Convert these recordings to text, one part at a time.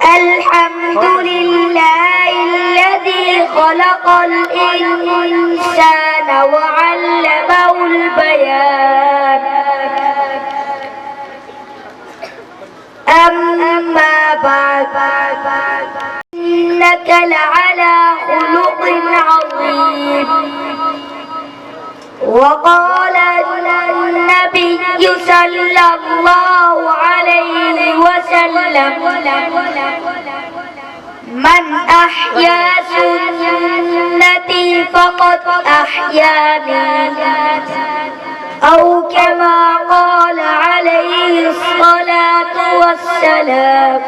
الحمد لله الذي خلق الإنسان وعلمه البيان. أما بعد إنك لعلى خلق عظيم. وقال النبي صلى الله عليه وسلم: من أحيا سنتي فقد أحياني، أو كما قال عليه الصلاة والسلام.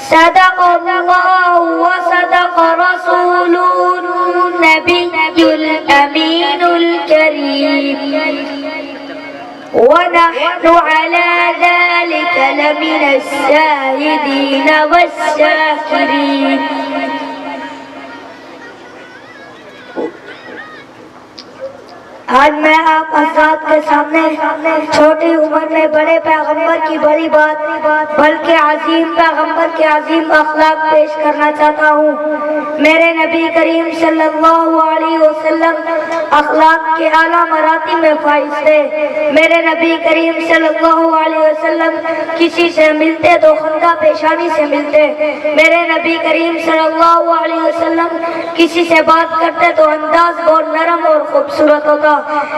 صدق الله وصدق رسوله النبي الأمين الكريم، ونحن على ذلك لمن الشاهدين والشاكرين. آج میں آپ حضرات کے سامنے چھوٹی عمر میں بڑے پیغمبر کی بڑی بات بلکہ عظیم پیغمبر کے عظیم اخلاق پیش کرنا چاہتا ہوں۔ میرے نبی کریم صلی اللہ علیہ وسلم اخلاق کے اعلیٰ مراتب میں فائز تھے۔ میرے نبی کریم صلی اللہ علیہ وسلم کسی سے ملتے تو خندہ پیشانی سے ملتے۔ میرے نبی کریم صلی اللہ علیہ وسلم کسی سے بات کرتے تو انداز بہت نرم اور خوبصورت ہوتا۔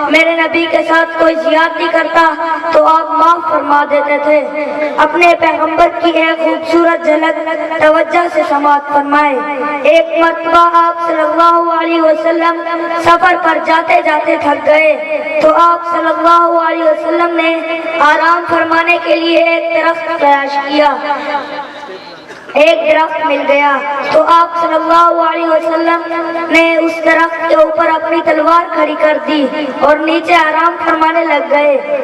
میرے نبی کے ساتھ کوئی زیادتی کرتا تو آپ معاف فرما دیتے تھے۔ اپنے پیغمبر کی ایک خوبصورت جھلک توجہ سے سماعت فرمائے۔ ایک مرتبہ آپ صلی اللہ علیہ وسلم سفر پر جاتے جاتے تھک گئے تو آپ صلی اللہ علیہ وسلم نے آرام فرمانے کے لیے ایک درخت تلاش کیا۔ ایک درخت مل گیا تو آپ صلی اللہ علیہ وسلم نے اس درخت کے اوپر اپنی تلوار کھڑی کر دی اور نیچے آرام فرمانے لگ گئے۔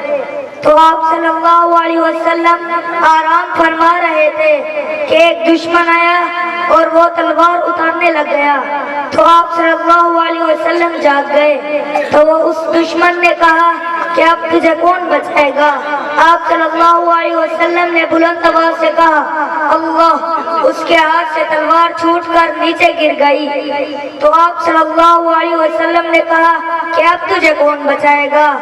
تو آپ صلی اللہ علیہ وسلم آرام فرما رہے تھے کہ ایک دشمن آیا اور وہ تلوار اتارنے لگ گیا تو آپ صلی اللہ علیہ وسلم جاگ گئے۔ تو وہ اس دشمن نے کہا کہ اب تجھے کون بچائے گا؟ آپ صلی اللہ علیہ وسلم نے بلند آواز سے کہا اللہ۔ اس کے ہاتھ سے تلوار چھوٹ کر نیچے گر گئی تو آپ صلی اللہ علیہ وسلم نے کہا کہ اب تجھے کون بچائے گا؟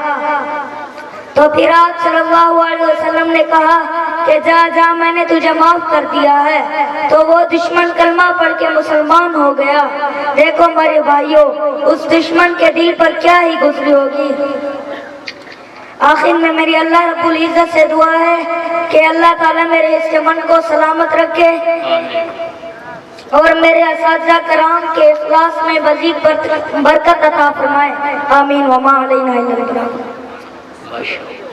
تو پھر آپ صلی اللہ علیہ وسلم نے کہا کہ جا جا میں نے تجھے معاف کر دیا ہے۔ تو وہ دشمن کلمہ پڑھ کے مسلمان ہو گیا۔ دیکھو میرے بھائیوں، اس دشمن کے دل پر کیا ہی گزری ہوگی۔ آخر میں میری اللہ رب العزت سے دعا ہے کہ اللہ تعالیٰ میرے اس چمن کو سلامت رکھے اور میرے اساتذہ کرام کے اخلاص میں مزید برکت عطا فرمائے۔ آمین وما علینا الا البلاغ۔